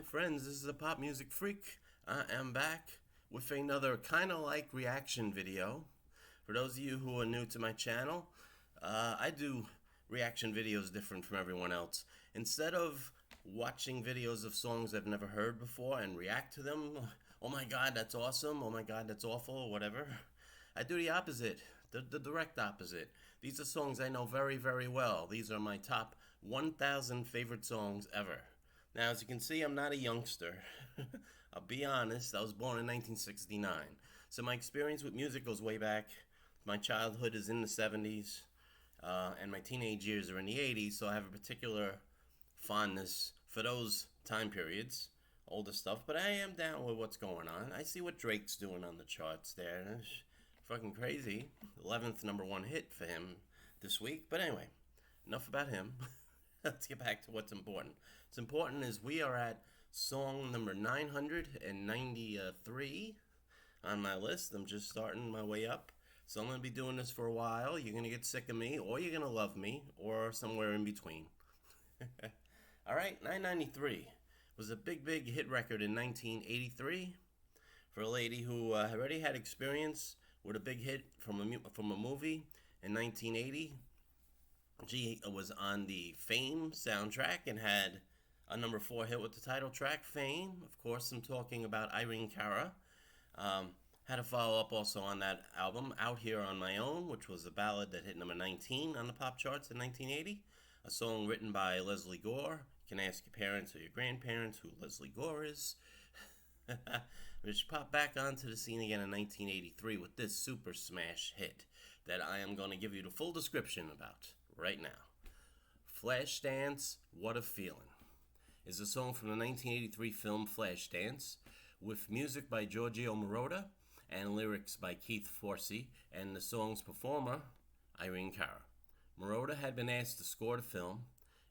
friends, this is the Pop Music Freak. I am back with another kind of like reaction video. For those of you who are new to my channel, I do reaction videos different from everyone else. Instead of watching videos of songs I've never heard before and react to them, oh my god, that's awesome, oh my god, that's awful, or whatever, I do the opposite, the direct opposite. These are songs I know very, very well. These are my top 1,000 favorite songs ever. Now, as you can see, I'm not a youngster. I'll be honest, I was born in 1969. So my experience with music goes way back. My childhood is in the 70s, and my teenage years are in the 80s, so I have a particular fondness for those time periods, older stuff. But I am down with what's going on. I see what Drake's doing on the charts there. It's fucking crazy. 11th number one hit for him this week. But anyway, enough about him. Let's get back to what's important. What's important is we are at song number 993 on my list. I'm just starting my way up. So I'm going to be doing this for a while. You're going to get sick of me, or you're going to love me, or somewhere in between. Alright, 993 was a big hit record in 1983 for a lady who already had experience with a big hit from a movie in 1980. She was on the Fame soundtrack and had a number 4 hit with the title track, Fame. Of course, I'm talking about Irene Cara. Had a follow-up also on that album, Out Here on My Own, which was a ballad that hit number 19 on the pop charts in 1980. A song written by Leslie Gore. You can ask your parents or your grandparents who Leslie Gore is. Which popped back onto the scene again in 1983 with this super smash hit that I am going to give you the full description about right now. Flashdance, What a Feeling is a song from the 1983 film Flashdance with music by Giorgio Moroder and lyrics by Keith Forsey and the song's performer, Irene Cara. Moroder had been asked to score the film,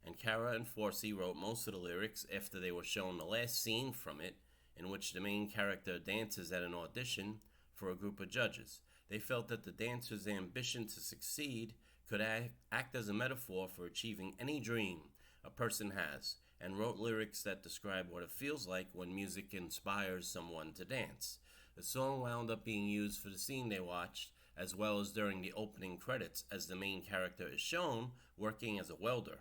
and Cara and Forsey wrote most of the lyrics after they were shown the last scene from it, in which the main character dances at an audition for a group of judges. They felt that the dancer's ambition to succeed could act as a metaphor for achieving any dream a person has, and wrote lyrics that describe what it feels like when music inspires someone to dance. The song wound up being used for the scene they watched, as well as during the opening credits, as the main character is shown working as a welder.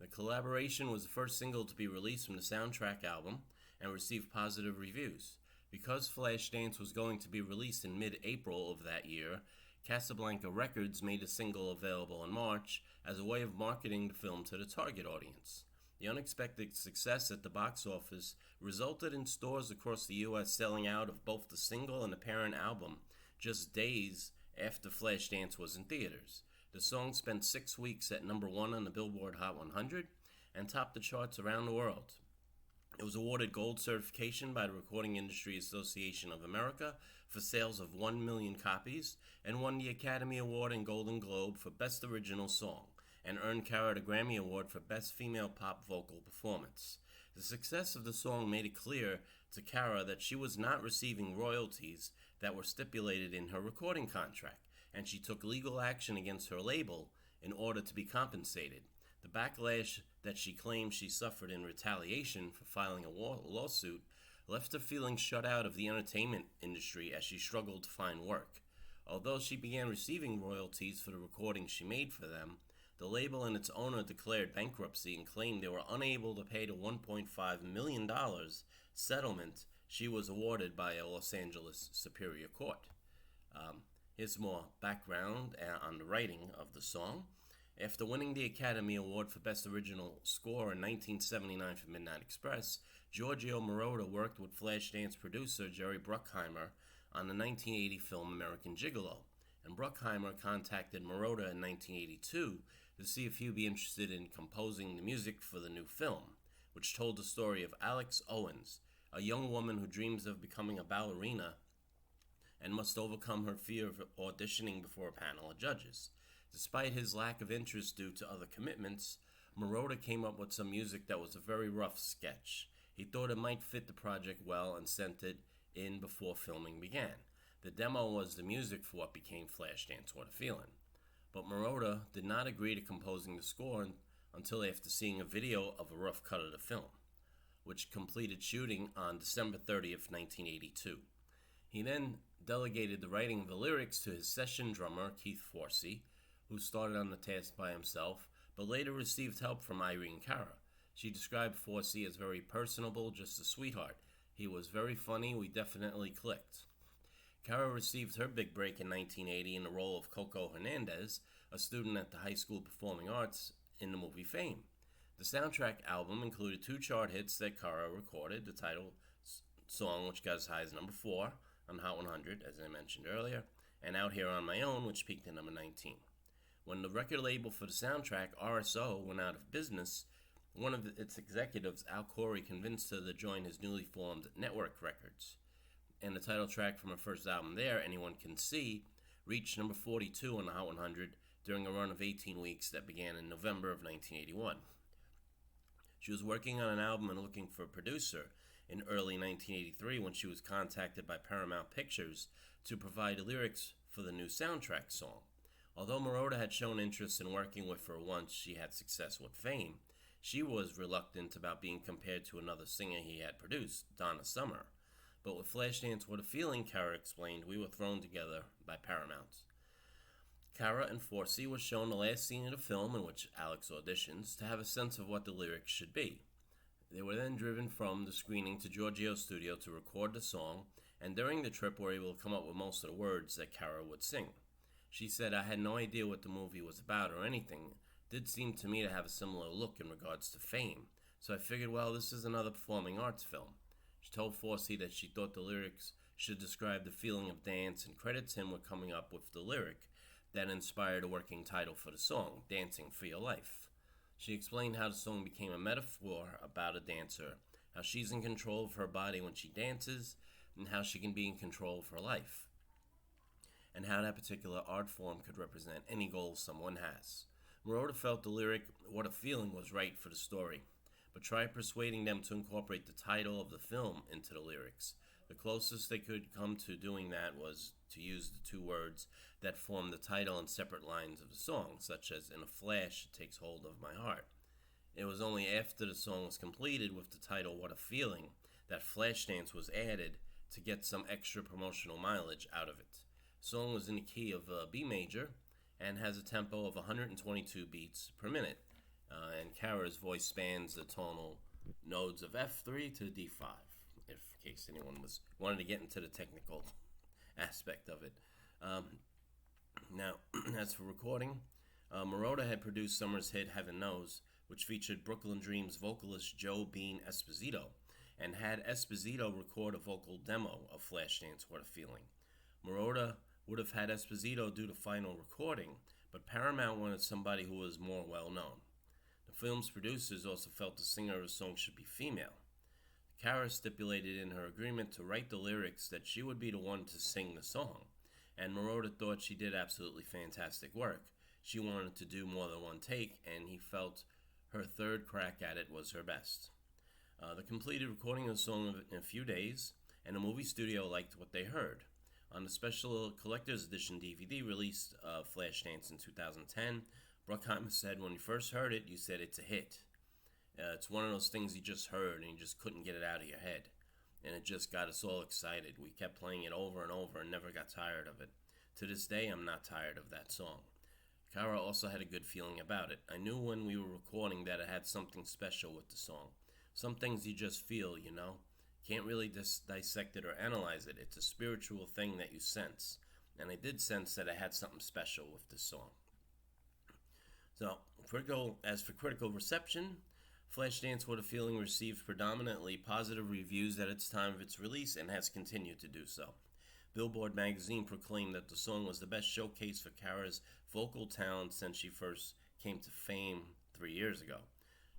The collaboration was the first single to be released from the soundtrack album and received positive reviews. Because Flashdance was going to be released in mid-April of that year, Casablanca Records made the single available in March as a way of marketing the film to the target audience. The unexpected success at the box office resulted in stores across the U.S. selling out of both the single and the parent album just days after Flashdance was in theaters. The song spent 6 weeks at number 1 on the Billboard Hot 100 and topped the charts around the world. It was awarded gold certification by the Recording Industry Association of America for sales of 1 million copies and won the Academy Award and Golden Globe for Best Original Song and earned Cara the Grammy Award for Best Female Pop Vocal Performance. The success of the song made it clear to Cara that she was not receiving royalties that were stipulated in her recording contract, and she took legal action against her label in order to be compensated. The backlash that she claimed she suffered in retaliation for filing a lawsuit left her feeling shut out of the entertainment industry as she struggled to find work. Although she began receiving royalties for the recordings she made for them, the label and its owner declared bankruptcy and claimed they were unable to pay the $1.5 million settlement she was awarded by a Los Angeles Superior Court. Here's more background on the writing of the song. After winning the Academy Award for Best Original Score in 1979 for Midnight Express, Giorgio Moroder worked with Flashdance producer Jerry Bruckheimer on the 1980 film American Gigolo, and Bruckheimer contacted Moroder in 1982 to see if he'd be interested in composing the music for the new film, which told the story of Alex Owens, a young woman who dreams of becoming a ballerina and must overcome her fear of auditioning before a panel of judges. Despite his lack of interest due to other commitments, Moroder came up with some music that was a very rough sketch. He thought it might fit the project well and sent it in before filming began. The demo was the music for what became Flashdance, What a Feeling. But Moroder did not agree to composing the score until after seeing a video of a rough cut of the film. which completed shooting on December 30th, 1982. He then delegated the writing of the lyrics to his session drummer, Keith Forsey, who started on the task by himself, but later received help from Irene Cara. She described Forsey as very personable, just a sweetheart. He was very funny, we definitely clicked. Cara received her big break in 1980 in the role of Coco Hernandez, a student at the High School Performing Arts in the movie Fame. The soundtrack album included 2 chart hits that Cara recorded, the title song, which got as high as number 4 on Hot 100, as I mentioned earlier, and Out Here on My Own, which peaked at number 19. When the record label for the soundtrack, RSO, went out of business, one of its executives, Al Corey, convinced her to join his newly formed Network Records. And the title track from her first album there, Anyone Can See, reached number 42 on the Hot 100 during a run of 18 weeks that began in November of 1981. She was working on an album and looking for a producer in early 1983 when she was contacted by Paramount Pictures to provide lyrics for the new soundtrack song. Although Moroder had shown interest in working with her once she had success with Fame, she was reluctant about being compared to another singer he had produced, Donna Summer. But with Flashdance What a Feeling, Cara explained, we were thrown together by Paramount. Cara and Forsey was shown the last scene of the film in which Alex auditions to have a sense of what the lyrics should be. They were then driven from the screening to Giorgio's studio to record the song, and during the trip were able to come up with most of the words that Cara would sing. She said, I had no idea what the movie was about or anything. It did seem to me to have a similar look in regards to Fame, so I figured, well, this is another performing arts film. She told Forsey that she thought the lyrics should describe the feeling of dance and credits him with coming up with the lyric that inspired a working title for the song, Dancing for Your Life. She explained how the song became a metaphor about a dancer, how she's in control of her body when she dances, and how she can be in control of her life, and how that particular art form could represent any goal someone has. Moroder felt the lyric, What a Feeling, was right for the story, but tried persuading them to incorporate the title of the film into the lyrics. The closest they could come to doing that was to use the 2 words that form the title in separate lines of the song, such as, In a flash, it takes hold of my heart. It was only after the song was completed with the title What a Feeling that Flashdance was added to get some extra promotional mileage out of it. The song was in the key of B major and has a tempo of 122 beats per minute. And Cara's voice spans the tonal nodes of F3 to D5, in case anyone wanted to get into the technical aspect of it. Now, as for recording, Moroder had produced Summer's hit Heaven Knows, which featured Brooklyn Dreams vocalist Joe Bean Esposito, and had Esposito record a vocal demo of Flashdance What a Feeling. Moroder would have had Esposito do the final recording, but Paramount wanted somebody who was more well-known. The film's producers also felt the singer of the song should be female. Cara stipulated in her agreement to write the lyrics that she would be the one to sing the song, and Moroder thought she did absolutely fantastic work. She wanted to do more than one take, and he felt her third crack at it was her best. The completed recording of the song in a few days, and the movie studio liked what they heard. On the special collector's edition DVD released of Flashdance in 2010, Bruckheimer said, when you first heard it, you said it's a hit. It's one of those things you just heard and you just couldn't get it out of your head. And it just got us all excited. We kept playing it over and over and never got tired of it. To this day, I'm not tired of that song. Cara also had a good feeling about it. I knew when we were recording that it had something special with the song. Some things you just feel, you know. Can't really dissect it or analyze it. It's a spiritual thing that you sense. And I did sense that it had something special with this song. So, as for critical reception, Flashdance What a Feeling received predominantly positive reviews at its time of its release and has continued to do so. Billboard magazine proclaimed that the song was the best showcase for Cara's vocal talent since she first came to fame 3 years ago.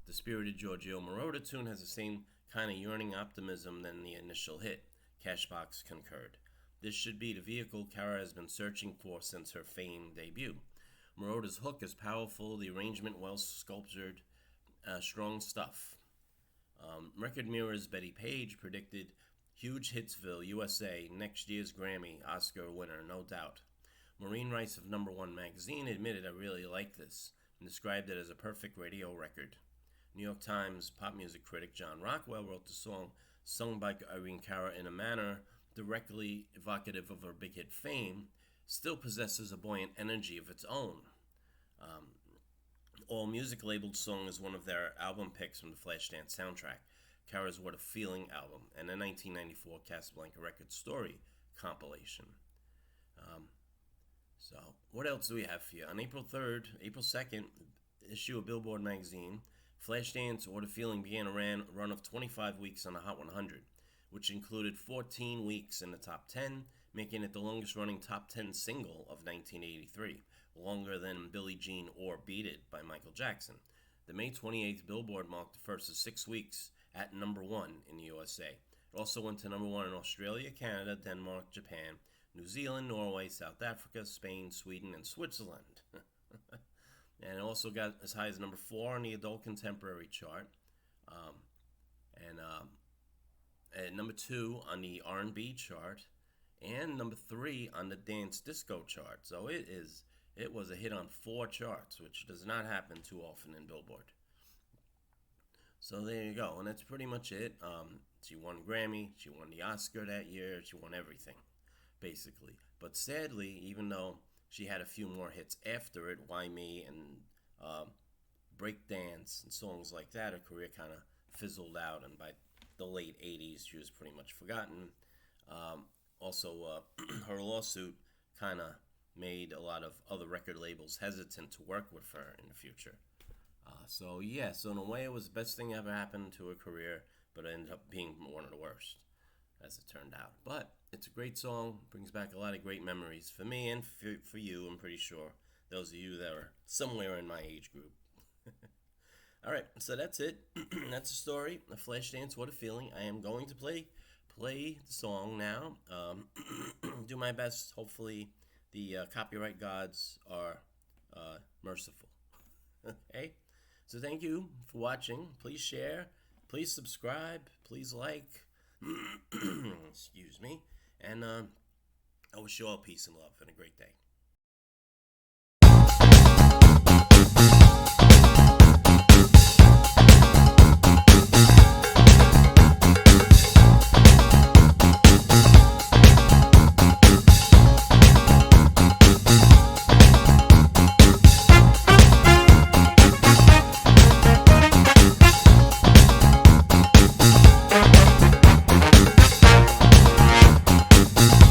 The spirited Giorgio Moroder tune has the same kind of yearning optimism than the initial hit. Cashbox concurred. This should be the vehicle Cara has been searching for since her Fame debut. Moroder's hook is powerful, the arrangement well sculptured, strong stuff. Record Mirror's Betty Page predicted huge Hitsville, USA, next year's Grammy, Oscar winner, no doubt. Maureen Rice of Number One magazine admitted I really like this and described it as a perfect radio record. New York Times pop music critic John Rockwell wrote the song, sung by Irene Cara in a manner directly evocative of her big hit fame, still possesses a buoyant energy of its own. Um, All Music labeled the song as one of their album picks from the Flashdance soundtrack, Cara's What a Feeling album, and the 1994 Casablanca Records Story compilation. Um, so, what else do we have for you? On April 2nd, issue of Billboard magazine, Flashdance What a Feeling began a run of 25 weeks on the Hot 100, which included 14 weeks in the top 10, making it the longest running top 10 single of 1983, longer than Billie Jean or Beat It by Michael Jackson. The May 28th Billboard marked the first of 6 weeks at number 1 in the USA. It also went to number 1 in Australia, Canada, Denmark, Japan, New Zealand, Norway, South Africa, Spain, Sweden, and Switzerland. And it also got as high as number 4 on the adult contemporary chart, and number 2 on the R&B chart, and number 3 on the dance disco chart. So it was a hit on 4 charts, which does not happen too often in Billboard. So there you go, and that's pretty much it. She won Grammy, she won the Oscar that year, she won everything, basically. But sadly, even though she had a few more hits after it, Why Me and Breakdance and songs like that, her career kind of fizzled out, and by the late 80s, she was pretty much forgotten. Also, her lawsuit kind of made a lot of other record labels hesitant to work with her in the future. So in a way, it was the best thing ever happened to her career, but it ended up being one of the worst, as it turned out. But it's a great song, brings back a lot of great memories for me and for you, I'm pretty sure, those of you that are somewhere in my age group. All right, so that's it. That's the story of Flashdance, What a Feeling. I am going to play the song now. Do my best. Hopefully the copyright gods are merciful. Okay? So thank you for watching. Please share. Please subscribe. Please like. Excuse me. And I wish you all peace and love and a great day.